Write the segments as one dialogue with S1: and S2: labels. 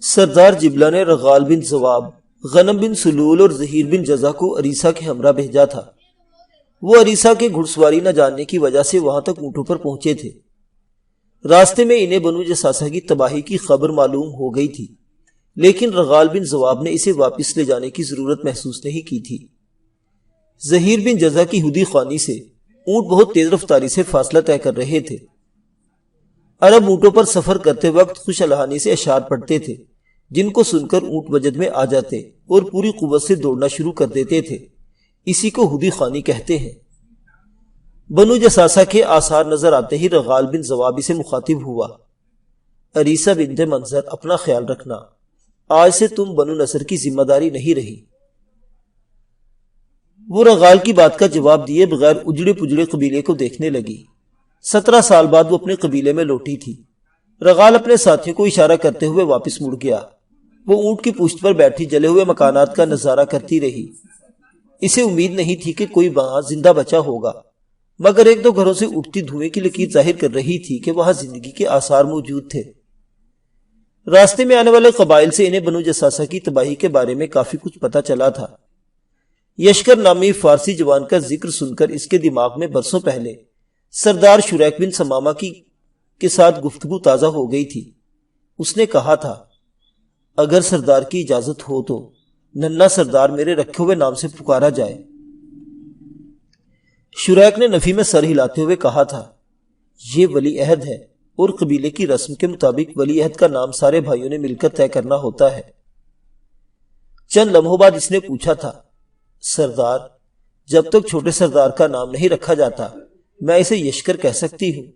S1: سردار جبلہ نے رغال بن زواب، غنم بن سلول اور ظہیر بن جزا کو عریسہ کے ہمراہ بھیجا تھا۔ وہ عریسہ کے گھڑ سواری نہ جاننے کی وجہ سے وہاں تک اونٹوں پر پہنچے تھے۔ راستے میں انہیں بنو جساسہ کی تباہی کی خبر معلوم ہو گئی تھی، لیکن رغال بن زواب نے اسے واپس لے جانے کی ضرورت محسوس نہیں کی تھی۔ ظہیر بن جزا کی ہدی خوانی سے اونٹ بہت تیز رفتاری سے فاصلہ طے کر رہے تھے۔ عرب اونٹوں پر سفر کرتے وقت خوش الحانی سے اشعار پڑھتے تھے، جن کو سن کر اونٹ وجد میں آ جاتے اور پوری قوت سے دوڑنا شروع کر دیتے تھے۔ اسی کو ہدی خوانی کہتے ہیں۔ بنو جساسہ کے آثار نظر آتے ہی رغال بن زوابی سے مخاطب ہوا، عریسہ بنت منظر، اپنا خیال رکھنا، آج سے تم بنو نصر کی ذمہ داری نہیں رہی۔ وہ رغال کی بات کا جواب دیے بغیر اجڑے پجڑے قبیلے کو دیکھنے لگی۔ 17 سال بعد وہ اپنے قبیلے میں لوٹی تھی۔ رغال اپنے ساتھیوں کو اشارہ کرتے ہوئے واپس مڑ گیا۔ وہ اونٹ کی پشت پر بیٹھی جلے ہوئے مکانات کا نظارہ کرتی رہی۔ اسے امید نہیں تھی کہ کوئی وہاں زندہ بچا ہوگا، مگر ایک دو گھروں سے اٹھتی دھوئیں کی لکیر ظاہر کر رہی تھی کہ وہاں زندگی کے آثار موجود تھے۔ راستے میں آنے والے قبائل سے انہیں بنو جساسہ کی تباہی کے بارے میں کافی کچھ پتا چلا تھا۔ یشکر نامی فارسی جوان کا ذکر سن کر اس کے دماغ میں برسوں پہلے سردار شریک بن سمامہ کے ساتھ گفتگو تازہ ہو گئی تھی۔ اس نے کہا تھا، اگر سردار کی اجازت ہو تو ننھا سردار میرے رکھے ہوئے نام سے پکارا جائے۔ شریک نے نفی میں سر ہلاتے ہوئے کہا تھا، یہ ولی عہد ہے اور قبیلے کی رسم کے مطابق ولی عہد کا نام سارے بھائیوں نے مل کر طے کرنا ہوتا ہے۔ چند لمحوں بعد اس نے پوچھا تھا، سردار، جب تک چھوٹے سردار کا نام نہیں رکھا جاتا میں اسے یشکر کہہ سکتی ہوں؟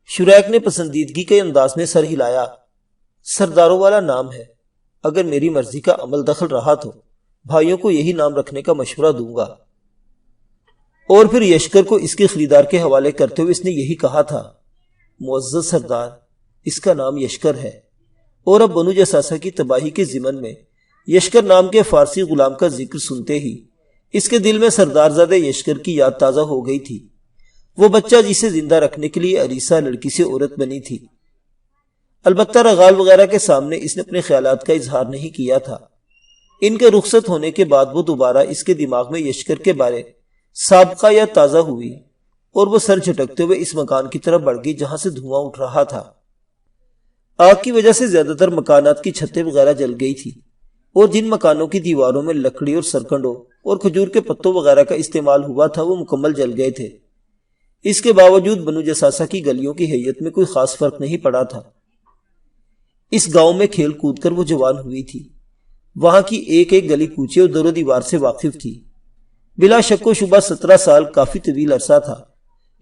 S1: شریک نے پسندیدگی کے انداز میں سر ہلایا، سرداروں والا نام ہے، اگر میری مرضی کا عمل دخل رہا تو بھائیوں کو یہی نام رکھنے کا مشورہ دوں گا۔ اور پھر یشکر کو اس کے خریدار کے حوالے کرتے ہوئے اس نے یہی کہا تھا، معزز سردار، اس کا نام یشکر ہے، اور اب بنو جساسہ کی تباہی کے ضمن میں یشکر نام کے فارسی غلام کا ذکر سنتے ہی اس کے دل میں سردار زادہ یشکر کی یاد تازہ ہو گئی تھی، وہ بچہ جسے زندہ رکھنے کے لیے عریسہ لڑکی سے عورت بنی تھی۔ البتہ رغال وغیرہ کے سامنے اس نے اپنے خیالات کا اظہار نہیں کیا تھا۔ ان کے رخصت ہونے کے بعد وہ دوبارہ اس کے دماغ میں یشکر کے بارے سابقہ یا تازہ ہوئی اور وہ سر جھٹکتے ہوئے اس مکان کی طرف بڑھ گئی جہاں سے دھواں اٹھ رہا تھا۔ آگ کی وجہ سے زیادہ تر مکانات کی چھتیں وغیرہ جل گئی تھی، اور جن مکانوں کی دیواروں میں لکڑی اور سرکنڈوں اور کھجور کے پتوں وغیرہ کا استعمال ہوا تھا وہ مکمل جل گئے تھے۔ اس کے باوجود بنو جساسہ کی گلیوں کی حیت میں کوئی خاص فرق نہیں پڑا تھا۔ اس گاؤں میں کھیل کود کر وہ جوان ہوئی تھی، وہاں کی ایک ایک گلی کوچے اور در و دیوار سے واقف تھی۔ بلا شک و شبہ 17 سال کافی طویل عرصہ تھا،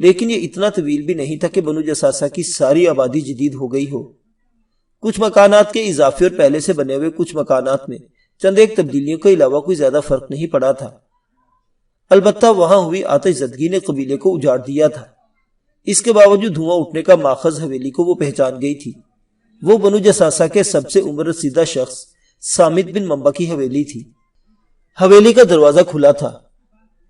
S1: لیکن یہ اتنا طویل بھی نہیں تھا کہ بنو جساسہ کی ساری آبادی جدید ہو گئی ہو۔ کچھ مکانات کے اضافے اور پہلے سے بنے ہوئے کچھ مکانات میں چند ایک تبدیلیوں کے علاوہ کوئی زیادہ فرق نہیں پڑا تھا۔ البتہ وہاں ہوئی آتش زدگی نے قبیلے کو اجاڑ دیا تھا۔ اس کے باوجود دھواں اٹھنے کا ماخذ حویلی کو وہ پہچان گئی تھی۔ وہ بنو جساسہ کے سب سے عمر رسیدہ شخص سامت بن منبع کی حویلی تھی۔ حویلی کا دروازہ کھلا تھا۔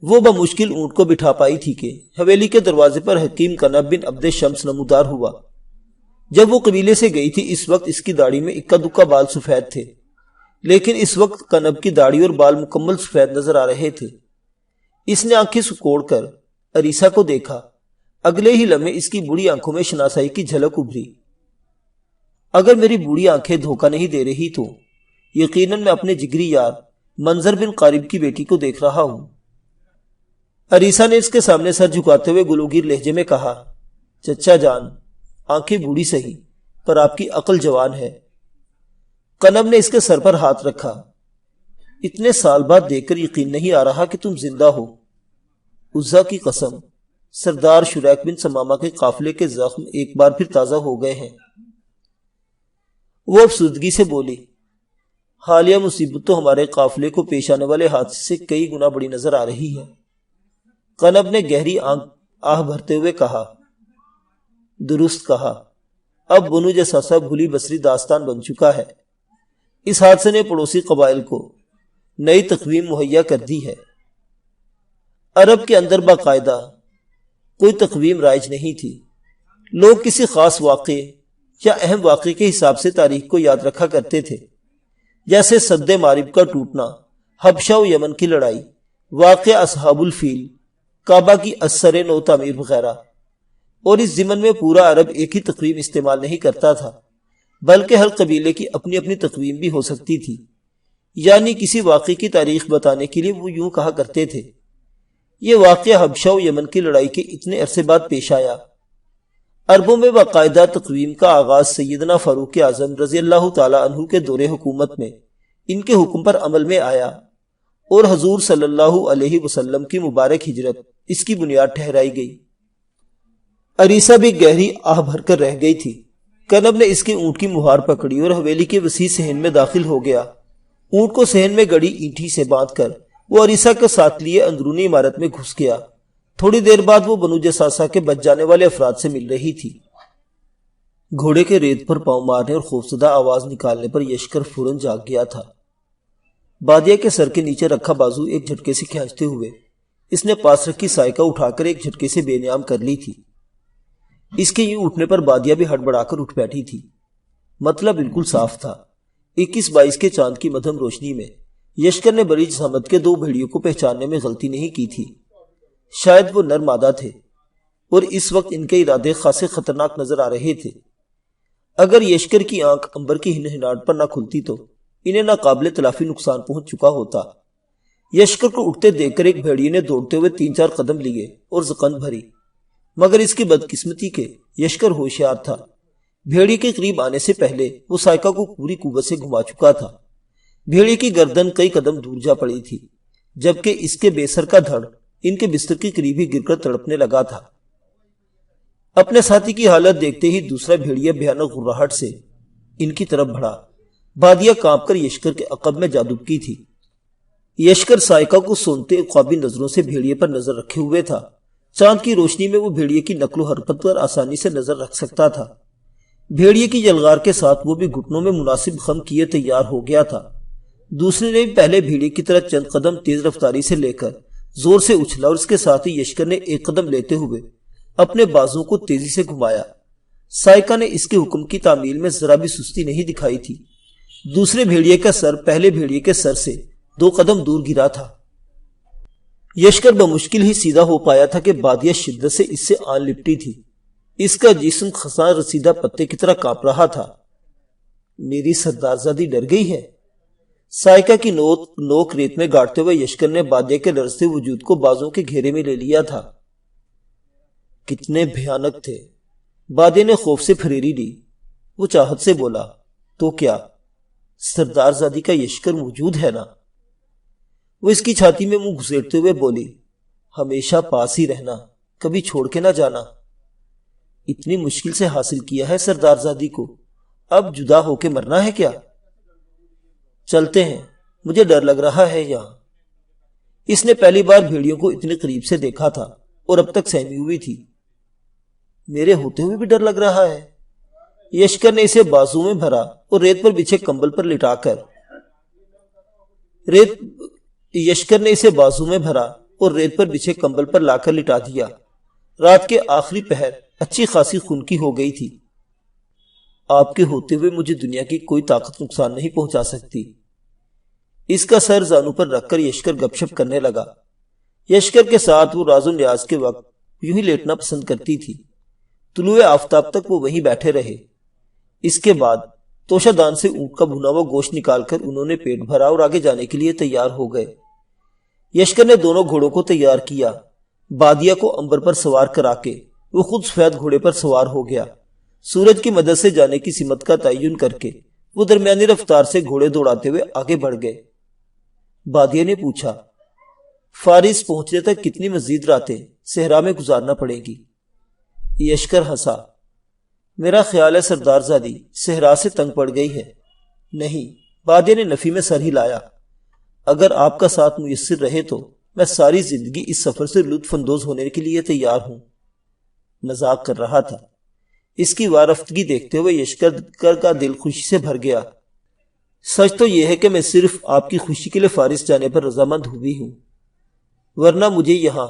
S1: وہ بمشکل اونٹ کو بٹھا پائی تھی کہ حویلی کے دروازے پر حکیم کنب بن عبد شمس نمودار ہوا۔ جب وہ قبیلے سے گئی تھی اس وقت اس کی داڑھی میں اکا دکا بال سفید تھے، لیکن اس وقت کنب کی داڑھی اور بال مکمل سفید نظر آ رہے تھے۔ اس نے آنکھیں سکوڑ کر عریسہ کو دیکھا۔ اگلے ہی لمحے اس کی بوڑھی آنکھوں میں شناسائی کی جھلک ابھری۔ اگر میری بوڑھی آنکھیں دھوکہ نہیں دے رہی تو یقیناً میں اپنے جگری یار منظر بن قارب کی بیٹی کو دیکھ رہا ہوں۔ عریسہ نے اس کے سامنے سر جھکاتے ہوئے گلوگیر لہجے میں کہا، چچا جان، آنکھیں بوڑھی سہی پر آپ کی عقل جوان ہے۔ کنب نے اس کے سر پر ہاتھ رکھا، اتنے سال بعد دیکھ کر یقین نہیں آ رہا کہ تم زندہ ہو۔ عزا کی قسم، سردار شریک بن سمامہ کے قافلے کے زخم ایک بار پھر تازہ ہو گئے ہیں۔ وہ افسردگی سے بولی، حالیہ مصیبت تو ہمارے قافلے کو پیش آنے والے حادثے سے کئی گنا بڑی نظر آ رہی ہے۔ کنب نے گہری آہ بھرتے ہوئے کہا، درست کہا، اب بنو جساسہ بھولی بسری داستان بن چکا ہے۔ اس حادثے نے پڑوسی قبائل کو نئی تقویم مہیا کر دی ہے۔ عرب کے اندر باقاعدہ کوئی تقویم رائج نہیں تھی۔ لوگ کسی خاص واقعے، یا اہم واقعے کے حساب سے تاریخ کو یاد رکھا کرتے تھے، جیسے سد مارب کا ٹوٹنا، حبشہ و یمن کی لڑائی، واقعہ اصحاب الفیل، کعبہ کی اثر نو تعمیر وغیرہ۔ اور اس ضمن میں پورا عرب ایک ہی تقویم استعمال نہیں کرتا تھا، بلکہ ہر قبیلے کی اپنی اپنی تقویم بھی ہو سکتی تھی۔ یعنی کسی واقعے کی تاریخ بتانے کے لیے وہ یوں کہا کرتے تھے، یہ واقعہ حبشہ و یمن کی لڑائی کے اتنے عرصے بعد پیش آیا۔ عربوں میں باقاعدہ تقویم کا آغاز سیدنا فاروق اعظم رضی اللہ تعالی عنہ کے دور حکومت میں ان کے حکم پر عمل میں آیا، اور حضور صلی اللہ علیہ وسلم کی مبارک ہجرت اس کی بنیاد ٹھہرائی گئی۔ عریسہ بھی گہری آہ بھر کر رہ گئی تھی۔ کنب نے اس کے اونٹ کی مہار پکڑی اور حویلی کے وسیع صحن میں داخل ہو گیا۔ اونٹ کو صحن میں گڑی اینٹھی سے باندھ کر وہ عریسہ کے ساتھ لیے اندرونی عمارت میں گھس گیا۔ تھوڑی دیر بعد وہ بنو جساسہ کے بچ جانے والے افراد سے مل رہی تھی۔ گھوڑے کے ریت پر پاؤں مارنے اور خوفزدہ آواز نکالنے پر یشکر فوراً جاگ گیا تھا۔ بادیہ کے سر کے نیچے رکھا بازو ایک جھٹکے سے کھینچتے ہوئے اس نے پاس رکھی سائیکہ اٹھا کر ایک جھٹکے سے بے نیام کر لی تھی۔ اس کے یوں اٹھنے پر بادیہ بھی ہڑبڑا کر اٹھ بیٹھی تھی۔ مطلب بالکل صاف تھا۔ 21-22 کے چاند کی مدھم روشنی میں یشکر نے بڑی جسامت کے دو بھیڑیوں کو پہچاننے میں غلطی نہیں کی تھی۔ شاید وہ نر مادہ تھے اور اس وقت ان کے ارادے خاصے خطرناک نظر آ رہے تھے۔ اگر یشکر کی آنکھ امبر کی ہنہناہٹ پر نہ کھلتی تو انہیں ناقابل تلافی نقصان پہنچ چکا ہوتا۔ یشکر کو اٹھتے دیکھ کر ایک بھیڑیے نے دوڑتے ہوئے 3-4 قدم لیے اور زکند بھری، مگر اس کی بدقسمتی کے یشکر ہوشیار تھا۔ بھیڑیے کے قریب آنے سے پہلے وہ سائیکہ کو پوری قوت سے گھما چکا تھا۔ بھیڑیے کی گردن کئی قدم دور جا پڑی تھی، جبکہ اس کے بے سر کا دھڑ ان کے بستر کے قریب ہی گر کر تڑپنے لگا تھا۔ اپنے ساتھی کی حالت دیکھتے ہی دوسرا بھیڑیا بھیانک غراہٹ سے ان کی طرف بڑھا۔ بادیہ کانپ کر یشکر کے عقب میں جا دبکی تھی۔ یشکر سائیکہ کو سونتے خوابی نظروں سے بھیڑیے پر نظر رکھے ہوئے تھا۔ چاند کی روشنی میں وہ بھیڑیے کی نقل و حرکت پر آسانی سے نظر رکھ سکتا تھا۔ بھیڑیے کی جلغار کے ساتھ وہ بھی گھٹنوں میں مناسب خم کیے تیار ہو گیا تھا۔ دوسرے نے بھی پہلے بھیڑیے کی طرح چند قدم تیز رفتاری سے لے کر زور سے اچھلا اور اس کے ساتھ ہی یشکر نے ایک قدم لیتے ہوئے اپنے بازوں کو تیزی سے گھمایا۔ سائیکہ نے اس کے حکم کی تعمیل میں ذرا بھی سستی نہیں دکھائی تھی۔ دوسرے بھیڑیے کا سر پہلے بھیڑیے کے سر سے 2 قدم دور گرا تھا۔ یشکر بمشکل ہی سیدھا ہو پایا تھا کہ بادیہ شدت سے اس سے آن لپٹی تھی۔ اس کا جسم خساں رسیدہ پتے کی طرح کانپ رہا تھا۔ میری سردارزادی ڈر گئی ہے؟ سائیکہ کی نوک ریت میں گاڑتے ہوئے یشکر نے بادیہ کے لرزتے وجود کو بازوں کے گھیرے میں لے لیا تھا۔ کتنے بھیانک تھے! بادیہ نے خوف سے پھریری لی۔ وہ چاہت سے بولا، تو کیا سردارزادی کا یشکر موجود ہے نا؟ وہ اس کی چھاتی میں منہ گھسیٹتے ہوئے بولی، ہمیشہ پاس ہی رہنا، کبھی چھوڑ کے نہ جانا۔ اتنی مشکل سے حاصل کیا ہے سردارزادی کو، اب جدا ہو کے مرنا ہے کیا؟ چلتے ہیں، مجھے ڈر لگ رہا ہے یہاں۔ اس نے پہلی بار بھیڑیوں کو اتنے قریب سے دیکھا تھا اور اب تک سہمی ہوئی تھی۔ میرے ہوتے ہوئے بھی ڈر لگ رہا ہے۔ یشکر نے اسے بازو میں بھرا اور ریت پر بچھے کمبل پر لٹا کر لا کر لٹا دیا۔ رات کے آخری پہر اچھی خاصی خنکی ہو گئی تھی۔ آپ کے ہوتے ہوئے مجھے دنیا کی کوئی طاقت نقصان نہیں پہنچا سکتی۔ اس کا سر زانو پر رکھ کر یشکر گپ شپ کرنے لگا۔ یشکر کے ساتھ وہ راز و نیاز کے وقت یوں ہی لیٹنا پسند کرتی تھی۔ طلوع آفتاب تک وہ وہیں بیٹھے رہے۔ اس کے بعد توشہ دان سے اونٹ کا بھنا ہوا گوشت نکال کر انہوں نے پیٹ بھرا اور آگے جانے کے لیے تیار ہو گئے۔ یشکر نے دونوں گھوڑوں کو تیار کیا۔ بادیہ کو امبر پر سوار کرا کے وہ خود سفید گھوڑے پر سوار ہو گیا۔ سورج کی مدد سے جانے کی سمت کا تعین کر کے وہ درمیانی رفتار سے گھوڑے دوڑاتے ہوئے آگے بڑھ گئے۔ بادیہ نے پوچھا، فارس پہنچنے تک کتنی مزید راتیں صحرا میں گزارنا پڑے گی؟ یشکر ہنسا، میرا خیال ہے سردارزادی صحرا سے تنگ پڑ گئی ہے۔ نہیں، بادیہ نے نفی میں سر ہلایا، اگر آپ کا ساتھ میسر رہے تو میں ساری زندگی اس سفر سے لطف اندوز ہونے کے لیے تیار ہوں۔ مذاق کر رہا تھا۔ اس کی وارفتگی دیکھتے ہوئے یشکر کا دل خوشی سے بھر گیا۔ سچ تو یہ ہے کہ میں صرف آپ کی خوشی کے لیے فارس جانے پر رضامند ہوئی ہوں، ورنہ مجھے یہاں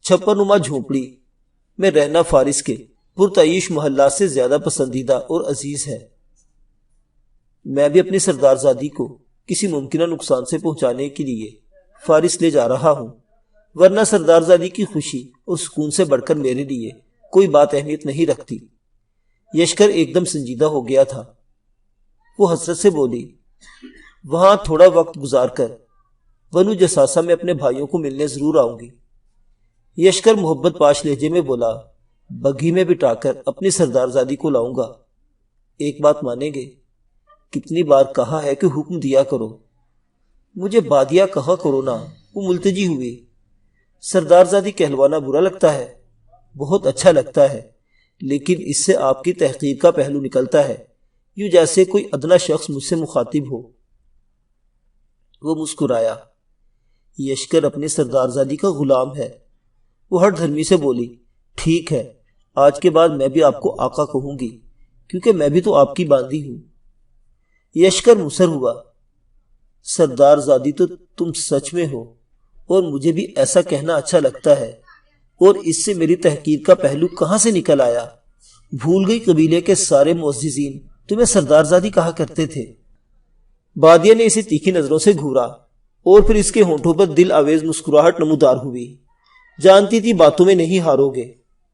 S1: چھپر نما جھونپڑی میں رہنا فارس کے پرتعیش محلات سے زیادہ پسندیدہ اور عزیز ہے۔ میں بھی اپنی سردار زادی کو کسی ممکنہ نقصان سے پہنچانے کے لیے فارس لے جا رہا ہوں، ورنہ سردار زادی کی خوشی اور سکون سے بڑھ کر میرے لیے کوئی بات اہمیت نہیں رکھتی۔ یشکر ایک دم سنجیدہ ہو گیا تھا۔ وہ حسرت سے بولی، وہاں تھوڑا وقت گزار کر بنو جساسہ میں اپنے بھائیوں کو ملنے ضرور آؤں گی۔ یشکر محبت پاش لہجے میں بولا، بگھی میں بٹھا کر اپنی سردار زادی کو لاؤں گا۔ ایک بات مانیں گے، کتنی بار کہا ہے کہ حکم دیا کرو، مجھے بادیا کہا کرو نا۔ وہ ملتجی ہوئی۔ سردار زادی کہلوانا برا لگتا ہے؟ بہت اچھا لگتا ہے، لیکن اس سے آپ کی تحقیر کا پہلو نکلتا ہے، یوں جیسے کوئی ادنا شخص مجھ سے مخاطب ہو۔ وہ مسکرایا۔ یشکر اپنی سردار زادی کا غلام ہے۔ وہ ہٹ دھرمی سے بولی، ٹھیک ہے، آج کے بعد میں بھی آپ کو آقا کہوں گی، کیونکہ میں بھی تو آپ کی باندی ہوں۔ یشکر مصر ہوا، سردار زادی تو تم سچ میں ہو، اور مجھے بھی ایسا کہنا اچھا لگتا ہے، اور اس سے میری تحقیر کا پہلو کہاں سے نکل آیا؟ بھول گئی قبیلے کے سارے معززین تمہیں سردار زادی کہا کرتے تھے۔ بادیہ نے اسے تیکھی نظروں سے گھورا، اور پھر اس کے ہونٹوں پر دل آویز مسکراہٹ نمودار ہوئی۔ جانتی تھی باتوں میں نہیں ہارو گے۔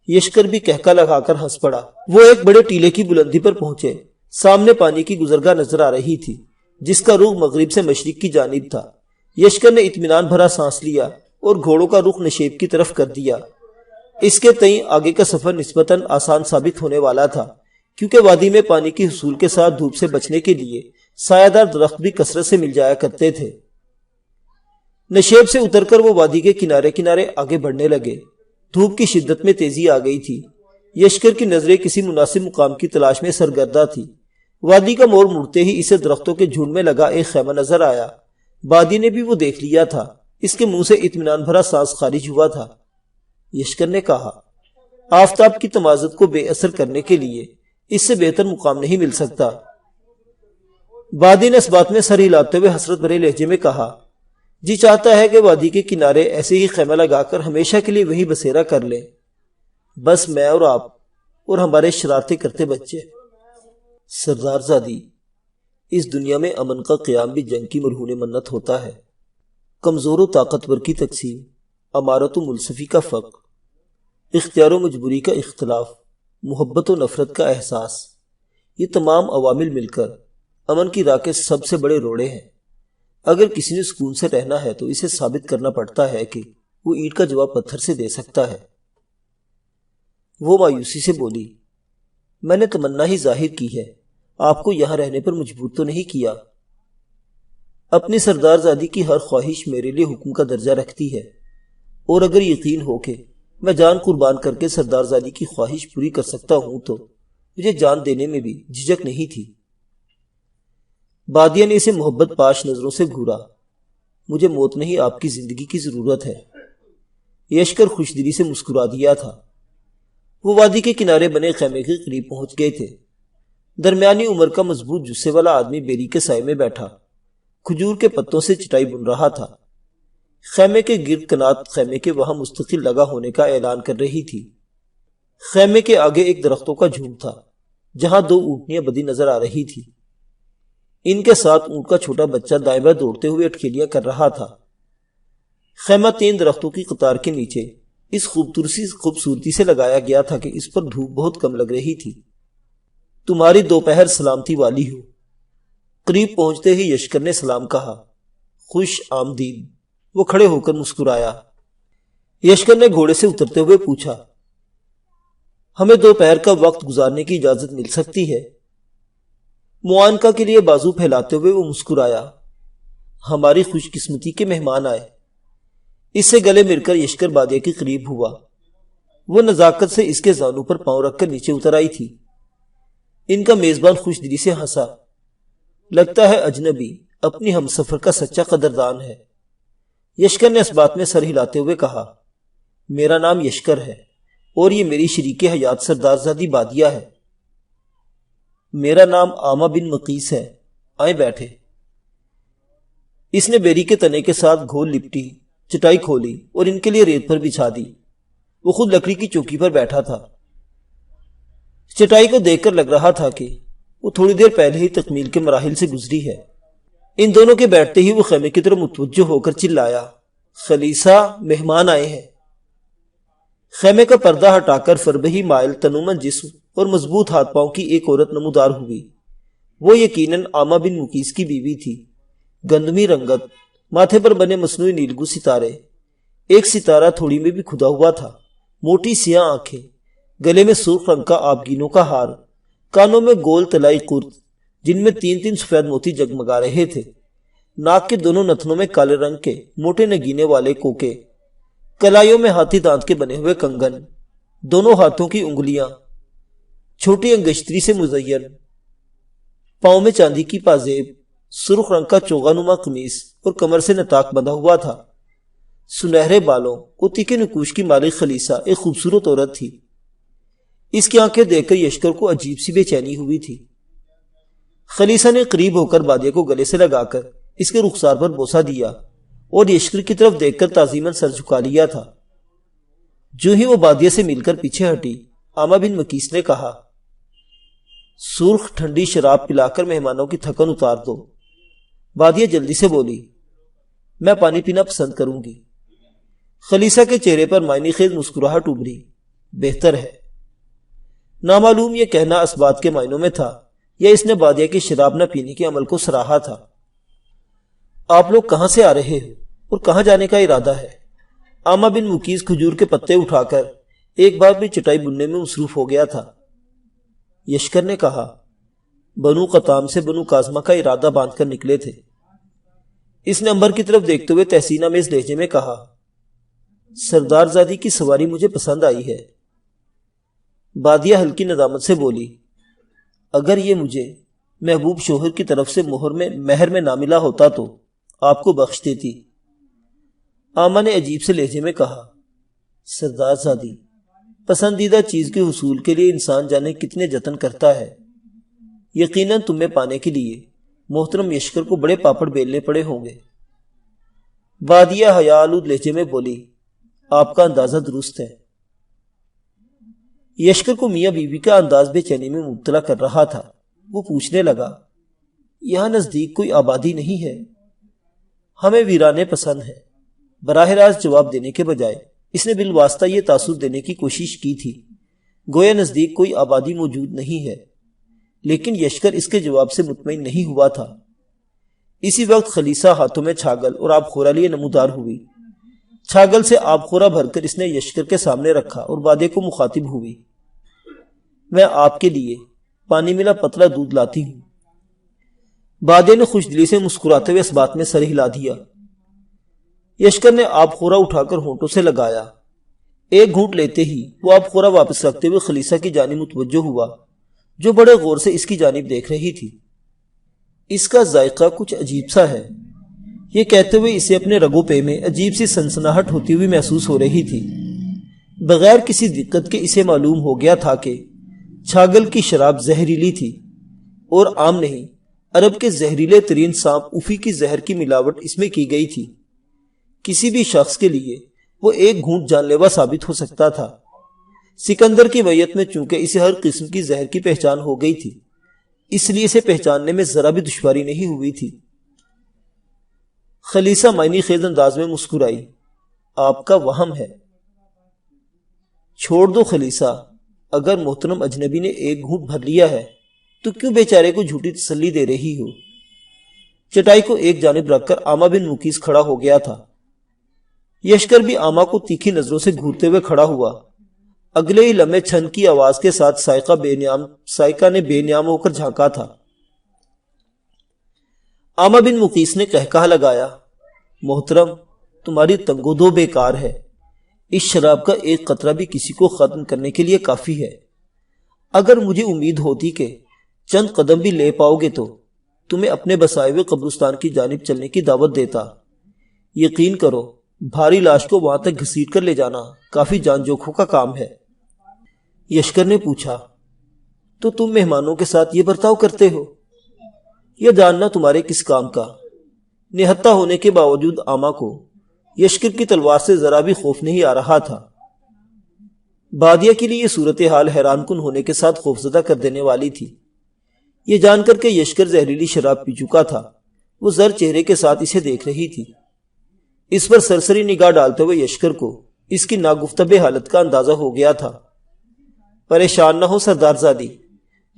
S1: یشکر بھی کہکا لگا کر ہنس پڑا۔ وہ ایک بڑے ٹیلے کی بلندی پر پہنچے۔ سامنے پانی کی گزرگاہ نظر آ رہی تھی، جس کا رخ مغرب سے مشرق کی جانب تھا۔ یشکر نے اطمینان بھرا سانس لیا اور گھوڑوں کا رخ نشیب کی طرف کر دیا۔ اس کے تئیں آگے کا سفر نسبتاً آسان ثابت ہونے والا تھا، کیونکہ وادی میں پانی کی حصول کے ساتھ دھوپ سے بچنے کے لیے سایہ دار درخت بھی کثرت سے مل جایا کرتے تھے۔ نشیب سے اتر کر وہ وادی کے کنارے کنارے آگے بڑھنے لگے۔ دھوپ کی شدت میں تیزی آ گئی تھی۔ یشکر کی نظریں کسی مناسب مقام کی تلاش میں سرگردہ تھی۔ وادی کا موڑ مڑتے ہی اسے درختوں کے جھنڈ میں لگا ایک خیمہ نظر آیا۔ بادی نے بھی وہ دیکھ لیا تھا۔ اس کے منہ سے اطمینان بھرا سانس خارج ہوا تھا۔ یشکر نے کہا، آفتاب کی تمازت کو بے اثر کرنے کے لیے اس سے بہتر مقام نہیں مل سکتا۔ بادی نے اس بات میں سر ہلاتے ہوئے حسرت بھرے لہجے میں کہا، جی چاہتا ہے کہ وادی کے کنارے ایسے ہی خیمہ لگا کر ہمیشہ کے لیے وہی بسیرا کر لیں، بس میں اور آپ اور ہمارے شرارتیں کرتے بچے۔ سردار زادی، اس دنیا میں امن کا قیام بھی جنگ کی مرہون منت ہوتا ہے۔ کمزور و طاقتور کی تقسیم، امارت و ملسفی کا فرق، اختیار و مجبوری کا اختلاف، محبت و نفرت کا احساس، یہ تمام عوامل مل کر امن کی راہ کے سب سے بڑے روڑے ہیں۔ اگر کسی نے سکون سے رہنا ہے تو اسے ثابت کرنا پڑتا ہے کہ وہ اینٹ کا جواب پتھر سے دے سکتا ہے۔ وہ مایوسی سے بولی، میں نے تمنا ہی ظاہر کی ہے، آپ کو یہاں رہنے پر مجبور تو نہیں کیا۔ اپنی سردار زادی کی ہر خواہش میرے لیے حکم کا درجہ رکھتی ہے، اور اگر یقین ہو کہ میں جان قربان کر کے سردار زادی کی خواہش پوری کر سکتا ہوں تو مجھے جان دینے میں بھی جھجک نہیں تھی۔ بادیہ نے اسے محبت پاش نظروں سے گھورا، مجھے موت نہیں، آپ کی زندگی کی ضرورت ہے۔ یشکر خوش دلی سے مسکرا دیا تھا۔ وہ وادی کے کنارے بنے خیمے کے قریب پہنچ گئے تھے۔ درمیانی عمر کا مضبوط جثے والا آدمی بیری کے سائے میں بیٹھا کھجور کے پتوں سے چٹائی بن رہا تھا۔ خیمے کے گرد کنات خیمے کے وہاں مستقل لگا ہونے کا اعلان کر رہی تھی۔ خیمے کے آگے ایک درختوں کا جھنڈ تھا، جہاں دو اونٹنیاں بدی نظر آ رہی تھی۔ ان کے ساتھ اونٹ کا چھوٹا بچہ دائیں بائیں دوڑتے ہوئے اٹکیلیاں کر رہا تھا۔ خیمہ 3 درختوں کی قطار کے نیچے اس خوبصورتی سے لگایا گیا تھا کہ اس پر دھوپ بہت کم لگ رہی تھی۔ تمہاری دوپہر سلامتی والی ہو۔ قریب پہنچتے ہی یشکر نے سلام کہا، خوش آمدید۔ وہ کھڑے ہو کر مسکرایا۔ یشکر نے گھوڑے سے اترتے ہوئے پوچھا، ہمیں دوپہر کا وقت گزارنے کی اجازت مل سکتی ہے؟ معانقہ کے لیے بازو پھیلاتے ہوئے وہ مسکرایا، ہماری خوش قسمتی کے مہمان آئے۔ اس سے گلے مل کر یشکر بادیہ کے قریب ہوا۔ وہ نزاکت سے اس کے زانوں پر پاؤں رکھ کر نیچے اتر آئی تھی۔ ان کا میزبان خوش دلی سے ہنسا، لگتا ہے اجنبی اپنی ہمسفر کا سچا قدردان ہے۔ یشکر نے اس بات میں سر ہلاتے ہوئے کہا، میرا نام یشکر ہے، اور یہ میری شریک حیات سردار زادی بادیہ ہے۔ میرا نام آمہ بن مقیس ہے، آئیں بیٹھے۔ اس نے بیری کے تنے کے ساتھ گھول لپٹی چٹائی کھولی اور ان کے لیے ریت پر بچھا دی۔ وہ خود لکڑی کی چوکی پر بیٹھا تھا۔ چٹائی کو دیکھ کر لگ رہا تھا کہ وہ تھوڑی دیر پہلے ہی تکمیل کے مراحل سے گزری ہے۔ ان دونوں کے بیٹھتے ہی وہ خیمے کی طرف متوجہ ہو کر چلایا، خلیصہ، مہمان آئے ہیں۔ خیمے کا پردہ ہٹا کر فربہی مائل تنومند جسم اور مضبوط ہاتھ پاؤں کی ایک عورت نمودار ہوئی۔ وہ یقیناً عامہ بن مقیس کی بیوی تھی۔ گندمی رنگت، ماتھے پر بنے مصنوعی نیلگو ستارے، ایک ستارہ تھوڑی میں بھی کھدا ہوا تھا، موٹی سیاہ آنکھیں، گلے میں سرخ رنگ کا آبگینوں کا ہار، کانوں میں گول طلائی قرط جن میں 3 سفید موتی جگمگا رہے تھے، ناک کے دونوں نتنوں میں کالے رنگ کے موٹے نگینے والے کوکے، کلائیوں میں ہاتھی دانت کے بنے ہوئے کنگن، دونوں ہاتھوں کی انگلیاں چھوٹی انگشتری سے مزین، پاؤں میں چاندی کی پازیب، سرخ رنگ کا چوغا نما قمیص اور کمر سے نطاق بندھا ہوا تھا۔ سنہرے بالوں اور تیکے نکوش کی مالک خلیصہ ایک خوبصورت عورت تھی۔ اس کی آنکھیں دیکھ کر یشکر کو عجیب سی بے چینی ہوئی تھی۔ خلیصہ نے قریب ہو کر بادیہ کو گلے سے لگا کر اس کے رخسار پر بوسہ دیا اور یشکر کی طرف دیکھ کر تعظیماً سر جھکا لیا تھا۔ جو ہی وہ بادیہ سے مل کر پیچھے ہٹی، عامہ بن مقیس نے کہا، سرخ ٹھنڈی شراب پلا کر مہمانوں کی تھکن اتار دو۔ بادیہ جلدی سے بولی، میں پانی پینا پسند کروں گی۔ خلیصہ کے چہرے پر معنی خیز مسکراہٹ ابھری، بہتر ہے۔ نامعلوم یہ کہنا اس بات کے معنوں میں تھا یا اس نے بادیہ کی شراب نہ پینے کے عمل کو سراہا تھا۔ آپ لوگ کہاں سے آ رہے ہو اور کہاں جانے کا ارادہ ہے؟ عامہ بن مقیس کھجور کے پتے اٹھا کر ایک بار بھی چٹائی بننے میں مصروف ہو گیا تھا۔ یشکر نے کہا، بنو قطام سے بنو کاظمہ کا ارادہ باندھ کر نکلے تھے۔ اس نے امبر کی طرف دیکھتے ہوئے تحسین آمیز لہجے میں کہا، سردار زادی کی سواری مجھے پسند آئی ہے۔ بادیہ ہلکی ندامت سے بولی، اگر یہ مجھے محبوب شوہر کی طرف سے مہر میں نہ ملا ہوتا تو آپ کو بخش دیتی۔ عامہ نے عجیب سے لہجے میں کہا، سردار زادی، پسندیدہ چیز کے حصول کے لیے انسان جانے کتنے جتن کرتا ہے۔ یقیناً تمہیں پانے کے لیے محترم یشکر کو بڑے پاپڑ بیلنے پڑے ہوں گے۔ بادیہ حیا آلود لہجے میں بولی، آپ کا اندازہ درست ہے۔ یشکر کو میاں بیوی کا انداز بے چینی میں مبتلا کر رہا تھا۔ وہ پوچھنے لگا، یہاں نزدیک کوئی آبادی نہیں ہے؟ ہمیں ویرانے پسند ہیں۔ براہ راست جواب دینے کے بجائے اس نے بالواسطہ یہ تاثر دینے کی کوشش کی تھی گویا نزدیک کوئی آبادی موجود نہیں ہے، لیکن یشکر اس کے جواب سے مطمئن نہیں ہوا تھا۔ اسی وقت خلیصہ ہاتھوں میں چھاگل اور آب خورا لیے نمودار ہوئی۔ چھاگل سے آب خورا بھر کر اس نے یشکر کے سامنے رکھا اور بادیہ کو مخاطب ہوئی، میں آپ کے لیے پانی ملا پتلا دودھ لاتی ہوں۔ بادیہ نے خوش دلی سے مسکراتے ہوئے اس بات میں سر ہلا دیا۔ یشکر نے آب خورا اٹھا کر ہونٹوں سے لگایا۔ ایک گھونٹ لیتے ہی وہ آب خورا واپس رکھتے ہوئے خلیصہ کی جانب متوجہ ہوا، جو بڑے غور سے اس کی جانب دیکھ رہی تھی۔ اس کا ذائقہ کچھ عجیب سا ہے، یہ کہتے ہوئے اسے اپنے رگو پے میں عجیب سی سنسناہٹ ہوتی ہوئی محسوس ہو رہی تھی۔ بغیر کسی دقت کے اسے معلوم ہو گیا تھا کہ چھاگل کی شراب زہریلی تھی، اور عام نہیں، عرب کے زہریلے ترین سانپ افی کی زہر کی ملاوٹ اس میں کی گئی تھی۔ کسی بھی شخص کے لیے وہ ایک گھونٹ جان لیوا ثابت ہو سکتا تھا۔ سکندر کی ویت میں چونکہ اسے ہر قسم کی زہر کی پہچان ہو گئی تھی، اس لیے اسے پہچاننے میں ذرا بھی دشواری نہیں ہوئی تھی۔ خلیصہ معنی خیز انداز میں مسکرائی، آپ کا وہم ہے۔ چھوڑ دو خلیصہ، اگر محترم اجنبی نے ایک گھونٹ بھر لیا ہے تو کیوں بیچارے کو جھوٹی تسلی دے رہی ہو؟ چٹائی کو ایک جانب رکھ کر عامہ بن مقیس کھڑا ہو گیا تھا۔ یشکر بھی عامہ کو تیکھی نظروں سے گھورتے ہوئے کھڑا ہوا۔ اگلے ہی لمحے چھن کی آواز کے ساتھ سائقہ نے بے نیام ہو کر جھانکا تھا۔ عامہ بن مقیس نے کہا لگایا، محترم، تمہاری تنگو دو بیکار ہے۔ اس شراب کا ایک قطرہ بھی کسی کو ختم کرنے کے لیے کافی ہے۔ اگر مجھے امید ہوتی کہ چند قدم بھی لے پاؤ گے تو تمہیں اپنے بسائے ہوئے قبرستان کی جانب چلنے کی دعوت دیتا۔ یقین کرو، بھاری لاش کو وہاں تک گھسیٹ کر لے جانا کافی جان جوکھوں کا کام ہے۔ یشکر نے پوچھا، تو تم مہمانوں کے ساتھ یہ برتاؤ کرتے ہو؟ یہ جاننا تمہارے کس کام کا؟ نہتہ ہونے کے باوجود عامہ کو یشکر کی تلوار سے ذرا بھی خوف نہیں آ رہا تھا۔ بادیہ کے لیے یہ صورتحال حیران کن ہونے کے ساتھ خوفزدہ کر دینے والی تھی۔ یہ جان کر کہ یشکر زہریلی شراب پی چکا تھا، وہ زر چہرے کے ساتھ اسے دیکھ رہی تھی۔ اس پر سرسری نگاہ ڈالتے ہوئے یشکر کو اس کی ناگفتبے حالت کا اندازہ ہو گیا تھا۔ پریشان نہ ہو سردار زادی،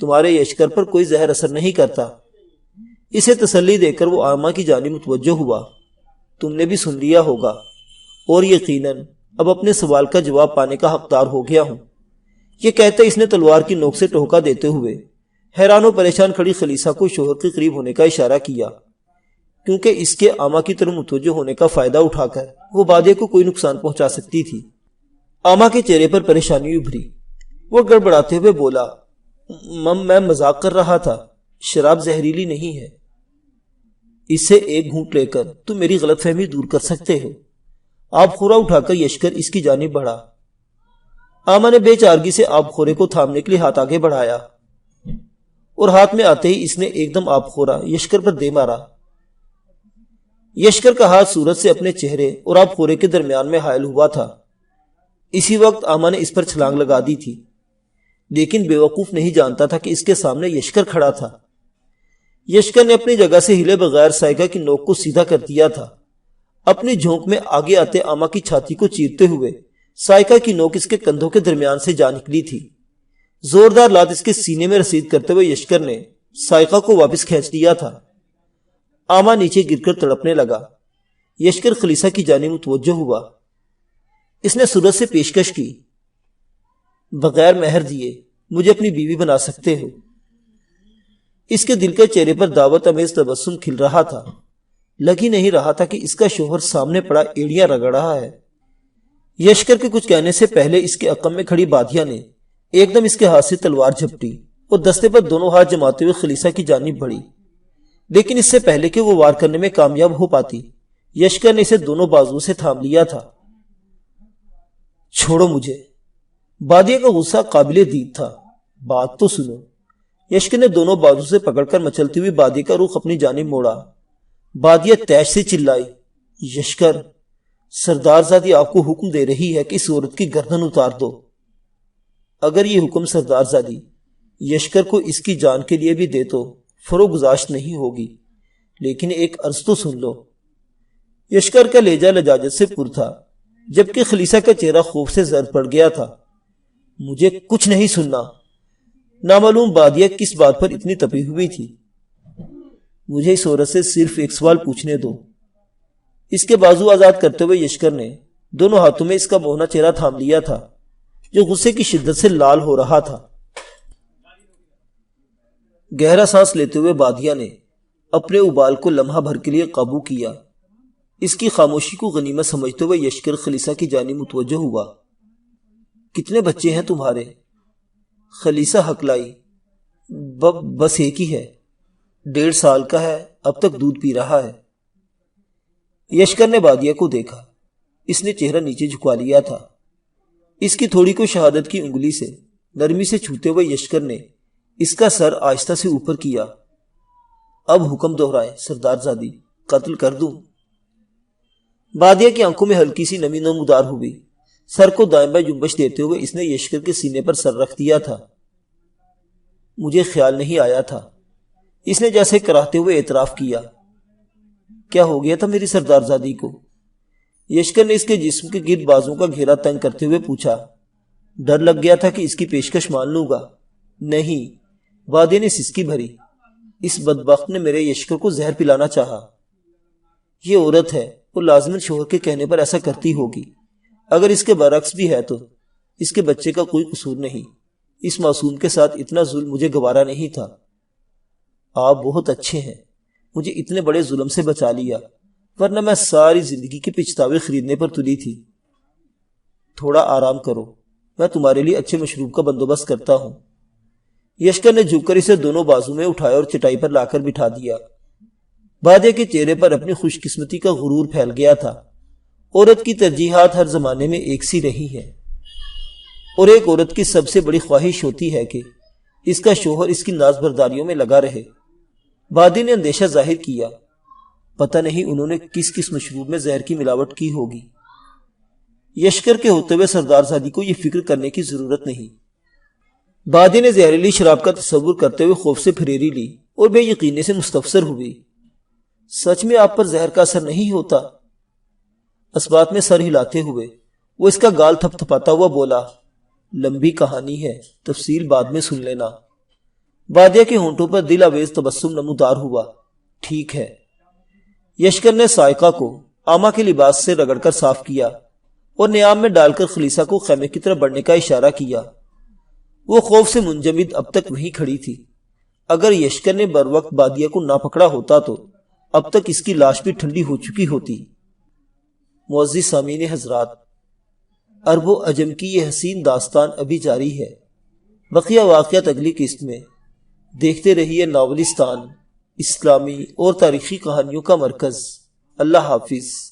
S1: تمہارے یشکر پر کوئی زہر اثر نہیں کرتا۔ اسے تسلی دے کر وہ آما کی جانب متوجہ ہوا۔ تم نے بھی سن لیا ہوگا، اور یقیناً اب اپنے سوال کا جواب پانے کا حقدار ہو گیا ہوں۔ یہ کہتے اس نے تلوار کی نوک سے ٹوکا دیتے ہوئے حیران و پریشان کھڑی خلیصہ کو شوہر کے قریب ہونے کا اشارہ کیا، کیونکہ اس کے آما کی طرف متوجہ ہونے کا فائدہ اٹھا کر وہ بادیہ کو کوئی نقصان پہنچا سکتی تھی۔ آما کے چہرے پر پریشانی ابھری۔ وہ گڑبڑاتے ہوئے بولا، میں مذاق کر رہا تھا، شراب زہریلی نہیں ہے۔ اسے ایک گھونٹ لے کر تم میری غلط فہمی دور کر سکتے ہو۔ آب خورا اٹھا کر یشکر اس کی جانب بڑھا۔ آما نے بے چارگی سے آب خورے کو تھامنے کے لیے ہاتھ آگے بڑھایا، اور ہاتھ میں آتے ہی اس نے ایک دم آب خورا یشکر پر دے مارا۔ یشکر کا ہاتھ سورج سے اپنے چہرے اور آب خورے کے درمیان میں حائل ہوا تھا۔ اسی وقت آما نے اس پر چھلانگ لگا دی تھی، لیکن بیوقوف نہیں جانتا تھا کہ اس کے سامنے یشکر کھڑا تھا۔ یشکر نے اپنی جگہ سے ہلے بغیر سائیکا کی نوک کو سیدھا کر دیا تھا۔ اپنی جھونک میں آگے آتے آما کی چھاتی کو چیرتے ہوئے سائیکا کی نوک اس کے کندھوں کے درمیان سے جا نکلی تھی۔ زوردار لات اس کے سینے میں رسید کرتے ہوئے یشکر نے سائیکا کو واپس کھینچ لیا تھا۔ آما نیچے گر کر تڑپنے لگا۔ یشکر خلیصہ کی جانب متوجہ ہوا۔ اس نے سورج سے پیشکش کی، بغیر مہر دیے مجھے اپنی بیوی بنا سکتے ہو۔ اس کے دل کے چہرے پر دعوت امیز تبسم کھل رہا تھا۔ لگ ہی نہیں رہا تھا کہ اس کا شوہر سامنے پڑا ایڑیاں رگڑ رہا ہے۔ یشکر کے کچھ کہنے سے پہلے اس کے عقب میں کھڑی بادیہ نے ایک دم اس کے ہاتھ سے تلوار جھپٹی اور دستے پر دونوں ہاتھ جماتے ہوئے خلیصہ کی جانب بڑھی، لیکن اس سے پہلے کہ وہ وار کرنے میں کامیاب ہو پاتی، یشکر نے اسے دونوں بازوؤں سے تھام لیا تھا۔ چھوڑو مجھے۔ بادیہ کا غصہ قابل دید تھا۔ بات تو سنو۔ یشکر نے دونوں بازو سے پکڑ کر مچلتی ہوئی بادیہ کا رخ اپنی جانب موڑا۔ بادیہ تیش سے چلائی، یشکر، سردار زادی آپ کو حکم دے رہی ہے کہ اس عورت کی گردن اتار دو۔ اگر یہ حکم سردار زادی یشکر کو اس کی جان کے لیے بھی دے تو فروگزاشت نہیں ہوگی، لیکن ایک عرض تو سن لو۔ یشکر کا لہجہ لجاجت سے پر تھا، جبکہ خلیصہ کا چہرہ خوف سے زرد پڑ گیا تھا۔ مجھے کچھ نہیں سننا۔ نامعلوم بادیہ کس بات پر اتنی تپی ہوئی تھی۔ مجھے اس عورت سے صرف ایک سوال پوچھنے دو۔ اس کے بازو آزاد کرتے ہوئے یشکر نے دونوں ہاتھوں میں اس کا بہنا چہرہ تھام لیا تھا، جو غصے کی شدت سے لال ہو رہا تھا۔ گہرا سانس لیتے ہوئے بادیہ نے اپنے ابال کو لمحہ بھر کے لیے قابو کیا۔ اس کی خاموشی کو غنیمت سمجھتے ہوئے یشکر خلیصہ کی جانب متوجہ ہوا۔ کتنے بچے ہیں تمہارے؟ خلیصہ ہکلائی۔ بس ایک ہی ہے، 1.5 سال کا ہے، اب تک دودھ پی رہا ہے۔ یشکر نے بادیہ کو دیکھا۔ اس نے چہرہ نیچے جھکا لیا تھا۔ اس کی تھوڑی کو شہادت کی انگلی سے نرمی سے چھوتے ہوئے یشکر نے اس کا سر آہستہ سے اوپر کیا۔ اب حکم دہرائیں سردار زادی، قتل کر دوں؟ بادیہ کی آنکھوں میں ہلکی سی نمی نمودار ہوئی۔ سر کو دائیں بائیں جنبش دیتے ہوئے اس نے یشکر کے سینے پر سر رکھ دیا تھا۔ مجھے خیال نہیں آیا تھا، اس نے جیسے کراہتے ہوئے اعتراف کیا۔ کیا ہو گیا تھا میری سردار زادی کو؟ یشکر نے اس کے جسم کے گرد بازوں کا گھیرا تنگ کرتے ہوئے پوچھا۔ ڈر لگ گیا تھا کہ اس کی پیشکش مان لوں گا۔ نہیں، بادیہ نے سسکی بھری، اس بدبخت نے میرے یشکر کو زہر پلانا چاہا۔ یہ عورت ہے، وہ لازماً شوہر کے کہنے پر ایسا کرتی ہوگی۔ اگر اس کے برعکس بھی ہے تو اس کے بچے کا کوئی قصور نہیں۔ اس معصوم کے ساتھ اتنا ظلم مجھے گوارا نہیں تھا۔ آپ بہت اچھے ہیں، مجھے اتنے بڑے ظلم سے بچا لیا، ورنہ میں ساری زندگی کے پچھتاوے خریدنے پر تلی تھی۔ تھوڑا آرام کرو، میں تمہارے لیے اچھے مشروب کا بندوبست کرتا ہوں۔ یشکر نے جھک کر اسے دونوں بازو میں اٹھایا اور چٹائی پر لا کر بٹھا دیا۔ بادیہ کے چہرے پر اپنی خوش قسمتی کا غرور پھیل گیا تھا۔ عورت کی ترجیحات ہر زمانے میں ایک سی رہی ہیں، اور ایک عورت کی سب سے بڑی خواہش ہوتی ہے کہ اس کا شوہر اس کی ناز برداریوں میں لگا رہے۔ بادی نے اندیشہ ظاہر کیا، پتہ نہیں انہوں نے کس کس مشروب میں زہر کی ملاوٹ کی ہوگی۔ یشکر کے ہوتے ہوئے سردار زادی کو یہ فکر کرنے کی ضرورت نہیں۔ بادی نے زہریلی شراب کا تصور کرتے ہوئے خوف سے پھریری لی اور بے یقینی سے مستفسر ہوئی۔ سچ میں آپ پر زہر کا اثر نہیں ہوتا؟ اس بات میں سر ہلاتے ہوئے وہ اس کا گال تھپ تھپاتا ہوا بولا، لمبی کہانی ہے، تفصیل بعد میں سن لینا۔ بادیہ کے ہونٹوں پر دل آویز تبسم نمودار ہوا۔ ٹھیک ہے۔ یشکر نے سائقہ کو آما کے لباس سے رگڑ کر صاف کیا اور نیام میں ڈال کر خلیصہ کو خیمے کی طرف بڑھنے کا اشارہ کیا۔ وہ خوف سے منجمد اب تک وہیں کھڑی تھی۔ اگر یشکر نے بر وقت بادیہ کو نہ پکڑا ہوتا تو اب تک اس کی لاش بھی ٹھنڈی ہو چکی ہوتی۔ معزز سامعین حضرات، عرب و عجم کی یہ حسین داستان ابھی جاری ہے۔ بقیہ واقعات اگلی قسط میں۔ دیکھتے رہیے ناولستان، اسلامی اور تاریخی کہانیوں کا مرکز۔ اللہ حافظ۔